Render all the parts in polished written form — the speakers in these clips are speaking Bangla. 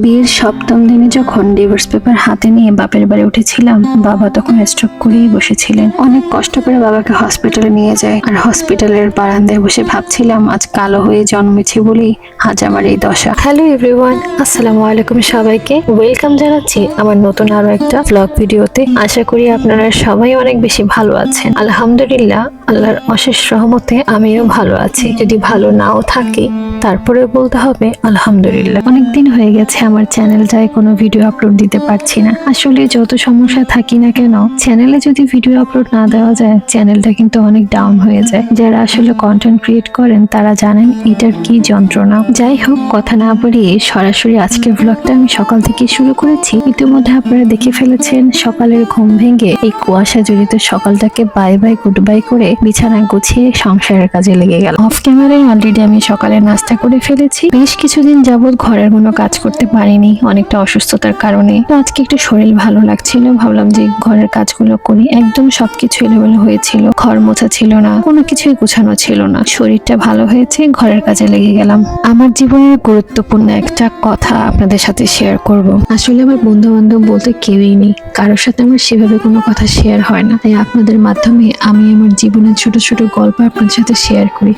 বিয়ের সপ্তম দিনে যখন ডিভোর্স পেপার হাতে নিয়ে বাপের বাড়ি উঠেছিলাম, বাবা তখন স্ট্রোক করেই বসেছিলেন। অনেক কষ্ট করে বাবাকে হসপিটালে নিয়ে যায়, আর হসপিটালের বারান্দায় বসে ভাবছিলাম আজ কালো হয়ে জন্মেছি বলেই আজ আমার এই দশা। হ্যালো এভরিওয়ান, আসসালামু আলাইকুম সবাইকে। ওয়েলকাম জানাচ্ছি আমার নতুন আরো একটা ব্লগ ভিডিওতে। আশা করি আপনারা সবাই অনেক বেশি ভালো আছেন। আলহামদুলিল্লাহ, আল্লাহর অশেষ রহমতে আমিও ভালো আছি। যদি ভালো নাও থাকি তারপরে বলতে হবে আলহামদুলিল্লাহ। অনেকদিন হয়ে গেছে আমার চ্যানেলটায় কোনো ভিডিও আপলোড দিতে পারছি না। আসলে যত সমস্যা থাকি না কেন, চ্যানেলে যদি ভিডিও আপলোড না দেওয়া যায় চ্যানেলটা কিন্তু অনেক ডাউন হয়ে যায়। যারা আসলে কন্টেন্ট ক্রিয়েট করেন তারা জানেন এটার কি যন্ত্রণা। যাই হোক, কথা না বলিয়ে সরাসরি আজকের ব্লগটা আমি সকাল থেকে শুরু করেছি। ইতিমধ্যে আপনারা দেখে ফেলেছেন সকালের ঘুম ভেঙে এই কুয়াশা জড়িত সকালটাকে বাই বাই গুড বাই করে বিছানা গুছিয়ে সংসারের কাজে লেগে গেল। অফ ক্যামেরায় অলরেডি আমি সকালে নাস্তা করে ফেলেছি। বেশ কিছুদিন যাবৎ ঘরের কোনো কাজ করতে পারিনি, অনেকটা অসুস্থতার কারণে। তো আজকে একটু শরীর ভালো লাগছিল, ভাবলাম যে ঘরের কাজগুলো করি। একদম সবকিছু এলোমেলো হয়েছিল, ঘর মোছা ছিল না, কোনো কিছুই গোছানো ছিল না। শরীরটা ভালো হয়েছে, ঘরের কাজে লেগে গেলাম। আমার জীবনের গুরুত্বপূর্ণ একটা কথা আপনাদের সাথে শেয়ার করব। আসলে আমার বন্ধু বান্ধব বলতে কেউই নেই, কারোর সাথে আমার সেভাবে কোনো কথা শেয়ার হয় না। তাই আপনাদের মাধ্যমে আমি আমার জীবনের ছোট ছোট গল্প আপনাদের সাথে শেয়ার করি।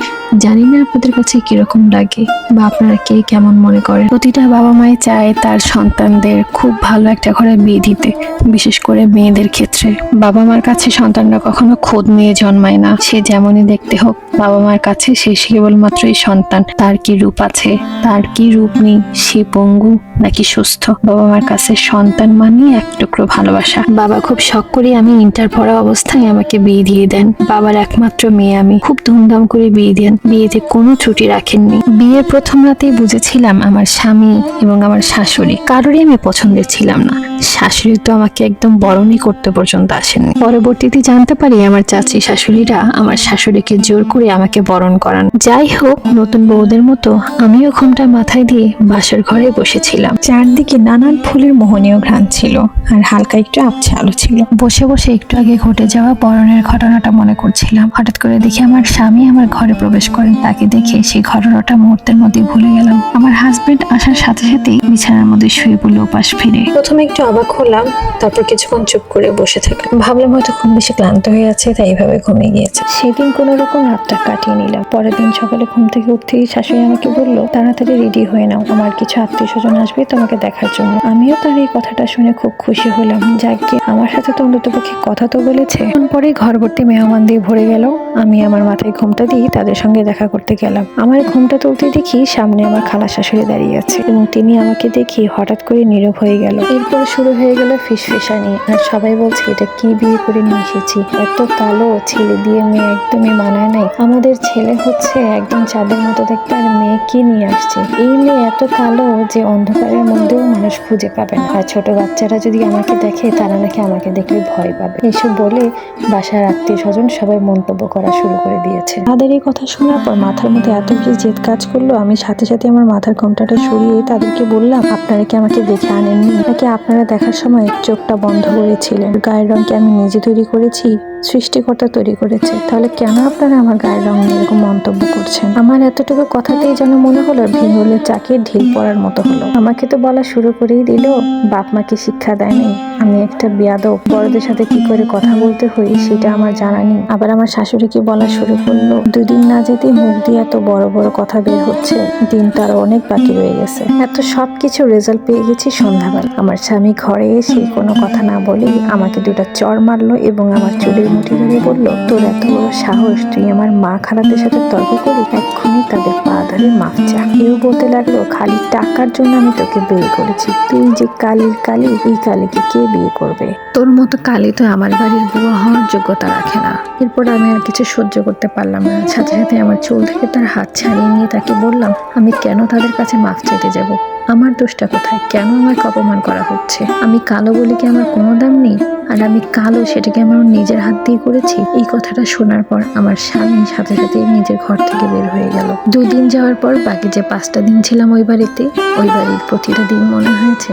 জানি না আপনাদের কাছে কিরকম লাগে বা আপনারা কে কেমন মনে করেন। প্রতিটা বাবা মাই চায় তার সন্তানদের খুব ভালো একটা ঘরে বিয়ে দিতে, বিশেষ করে মেয়েদের ক্ষেত্রে। বাবা মার কাছে সন্তানরা কখনো খোদ মেয়ে জন্মায় না। সে যেমনই দেখতে হোক, বাবা মার কাছে সে কেবলমাত্রই সন্তান। তার কি রূপ আছে, তার কি রূপ নেই, সে পঙ্গু নাকি সুস্থ, বাবা মার কাছে সন্তান মানে এক টুকরো ভালোবাসা। বাবা খুব শখ করে আমি ইন্টার পড়া অবস্থায় আমাকে বিয়ে দিয়ে দেন। বাবার একমাত্র মেয়ে আমি, খুব ধুমধাম করে বিয়ে দেন। বিয়েতে কোনো ত্রুটি রাখেননি। বিয়ের প্রথম রাতেই বুঝেছিলাম আমার স্বামী এবং আমার শাশুড়ি কারোরই আমি পছন্দের ছিলাম না। শাশুড়ি তো আমাকে একদম বরণই করতে পর্যন্ত আসেননি। পরবর্তীতে জানতে পারি আমার চাচি শাশুড়িরা আমার শাশুড়িকে জোর করে আমাকে বরণ করান। যাই হোক, নতুন বউদের মতো আমিও ঘোমটা মাথায় দিয়ে বাসর ঘরে বসেছিলাম। চারদিকে নানান ফুলের মোহনীয় ঘ্রাণ ছিল, আর হালকা একটু আবছা আলো ছিল। বসে বসে একটু আগে ঘটে যাওয়া বরণের ঘটনাটা মনে করছিলাম। হঠাৎ করে দেখি আমার স্বামী আমার ঘরে প্রবেশ করেন। তাকে দেখে সেই ঘটনাটা মুহূর্তের মধ্যে ভুলে গেলাম। আমার হাজবেন্ড আসার সাথে সাথেই বিছানার মধ্যে শুয়ে পড়ল উপাস ফিরে। প্রথমে একটু অবাক হলাম, তারপর কিছুক্ষণ চুপ করে বসে থাকলাম। ভাবলাম হয়তো খুব বেশি ক্লান্ত হয়ে আছে, তাই এইভাবে ঘুমিয়ে গিয়েছে। সেদিন কোনো রকম রাতটা কাটিয়ে নিলাম। পরের দিন সকালে ঘুম থেকে উঠতেই শাশুড়ি আমাকে বললো, তাড়াতাড়ি রেডি হয়ে নাও, আমার কিছু আত্মীয় স্বজন আসবে তোমাকে দেখার জন্য। আমিও তার এই কথাটা শুনে খুব খুশি হলাম। যাকে আমার সাথে তো অন্তত পক্ষে কথা তো বলেছে। পরেই ঘর ভর্তি মেহমান দিয়ে ভরে গেল। আমি আমার মাথায় ঘোমটা দিয়ে তাদের সঙ্গে দেখা করতে গেলাম। আমার ঘোমটা তুলতে দেখি সামনে আমার খালা শাশুড়ি দাঁড়িয়ে আছে, এবং তিনি আমাকে দেখি হঠাৎ করে নীরব হয়ে গেল। এরপর শুরু হয়ে গেল ফিসফিসানি। আর সবাই বলছে এটা কি বিয়ে করে নিয়ে এসেছি, এত কালো, ছেলে দিয়ে মেয়ে একদমই মানায় নাই। আমাদের ছেলে হচ্ছে একদম চাঁদের মতো দেখতে, আর মেয়ে কি নিয়ে আসছে। এই মেয়ে এত কালো যে অন্ধকারের মধ্যেও মানুষ খুঁজে পাবে না। আর ছোট বাচ্চারা যদি আমাকে দেখে তারা নাকি আমাকে দেখলে ভয় পাবে। এসব বলে বাসার আত্মীয় স্বজন সবাই মন্তব্য করা শুরু করে দিয়েছে। তাদের এই কথা শোনার পর মাথার মধ্যে এত বেশি জেদ কাজ করলো, আমি সাথে সাথে আমার মাথার ঘোমটাটা সরিয়ে তাদেরকে বললাম, আপনারা কি আমাকে দেখে আনেননি, নাকি আপনারা দেখার সময় চোখটা বন্ধ করেছিলেন? গায়ের রঙকে আমি নিজে তৈরি করেছি, সৃষ্টিকর্তা তৈরি করেছে, তাহলে কেন আপনারা আমার গায়ের রং নিয়ে এরকম মন্তব্য করছেন? আমার এতটুকু কথাতেই যেন মনে হলো ভিঙ্গলের চাকে ঢিল পড়ার মতো হলো। আমাকে তো বলা শুরু করেই দিল, বাপ মাকে শিক্ষা দেয়নি, আমি একটা বেয়াদব, বড়দের সাথে কি করে কথা বলতে হয় সেটা আমার জানা নেই। আবার আমার শাশুড়িকে বলা শুরু করলো, দুদিন না যেতে মুখ দিয়ে এত বড় বড় কথা বের হচ্ছে, দিন তো আরো অনেক বাকি রয়ে গেছে। এত সবকিছু রেজাল্ট পেয়ে গেছি সন্ধ্যাবেলা। আমার স্বামী ঘরে এসে কোনো কথা না বলেই আমাকে দুটা চড় মারলো এবং আমার চুলের মুঠি ধরে বললো, তোর এত বড় সাহস, তুই আমার মা খালাদের সাথে তর্ক করি, এক্ষুনি তাদের পা ধরে মাফ চা। কেউ বলতে লাগলো, খালি টাকার জন্য আমি তোকে বিয়ে করেছি, তুই যে কালির কালি, এই কালিকে কে বিয়ে করবে? তোর মতো কালি তো আমার বাড়ির বুয়া হওয়ার যোগ্যতা রাখে না। এরপর আমি আর কিছু সহ্য করতে পারলাম না। সাথে সাথে আমার চুল থেকে তার হাত ছাড়িয়ে নিয়ে তাকে বললাম, আমি কেন তাদের কাছে মাফ চাইতে যাব? আমার দোষটা কোথায়? কেন আমাকে অপমান করা হচ্ছে? আমি কালো বলে কি আমার কোনো দাম নেই? আর আমি কালো সেটাকে আমার নিজের হাত দিয়ে করেছি। এই কথাটা শোনার পর আমার স্বামী সাথে সাথে নিজের ঘর থেকে বের হয়ে গেল। 2 দিন যাওয়ার পর বাকি যে 5টা দিন ছিলাম ওই বাড়িতে, ওই বাড়ির প্রতিটা দিন মনে হয়েছে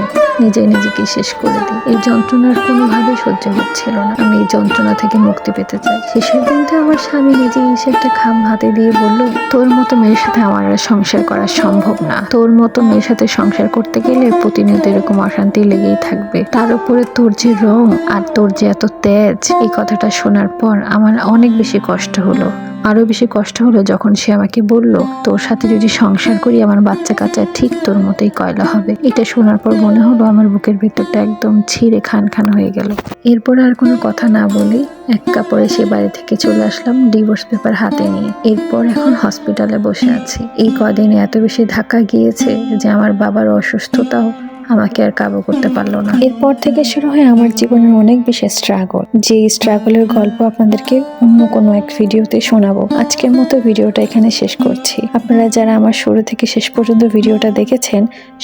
নিজেকে শেষ করে দিই। এই যন্ত্রণার কোনোভাবে সহ্য হচ্ছিল না। আমি এই যন্ত্রণা থেকে মুক্তি পেতে চাই। শেষের দিনটা আমার স্বামী নিজে এসে একটা খাম হাতে দিয়ে বলল, তোর মতো মেয়ের সাথে আমার আর সংসার করা সম্ভব না। তোর মতো মেয়ের সাথে সংসার করতে গেলে প্রতিনিয়ত এরকম অশান্তি লেগেই থাকবে। তার উপরে তোর যে রং আর তোর যে এত তেজ। এই কথাটা শোনার পর আমার অনেক বেশি কষ্ট হলো। আরো বেশি কষ্ট হলো যখন সে আমাকে বলল, তোর সাথে যদি সংসার করি আমার বাচ্চা কাচ্চা ঠিক তোর মতোই কয়লা হবে। এটা শোনার পর মনে হলো আমার বুকের ভেতরটা একদম ছিঁড়ে খান খান হয়ে গেল। এরপর আর কোনো কথা না বলি এক কাপড়ে সে বাড়ি থেকে চলে আসলাম ডিভোর্স পেপার হাতে নিয়ে। এরপর এখন হসপিটালে বসে আছি। এই কদিনে এত বেশি ধাক্কা গিয়েছে যে আমার বাবার অসুস্থতাও আমাকে আর কাবু করতে পারলো না। এরপর থেকে শুরু হয় আমার জীবনের অনেক বেশি স্ট্রাগল। যে স্ট্রাগলের গল্প আপনাদেরকে অন্য কোনো এক ভিডিওতে শোনাবো। আজকের মতো ভিডিওটা এখানে শেষ করছি। আপনারা যারা আমার শুরু থেকে শেষ পর্যন্ত ভিডিওটা দেখেছেন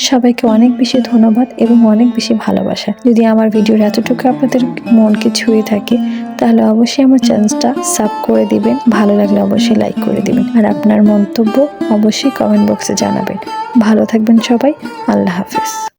সবাইকে অনেক বেশি ধন্যবাদ এবং অনেক বেশি ভালোবাসা। যদি আমার ভিডিওর এতটুকু আপনাদের মনকে ছুঁয়ে থাকে তাহলে অবশ্যই আমার চ্যানেলটা সাব করে দিবেন। ভালো লাগলে অবশ্যই লাইক করে দিবেন আর আপনার মন্তব্য অবশ্যই কমেন্ট বক্সে জানাবেন। ভালো থাকবেন সবাই। আল্লাহ হাফেজ।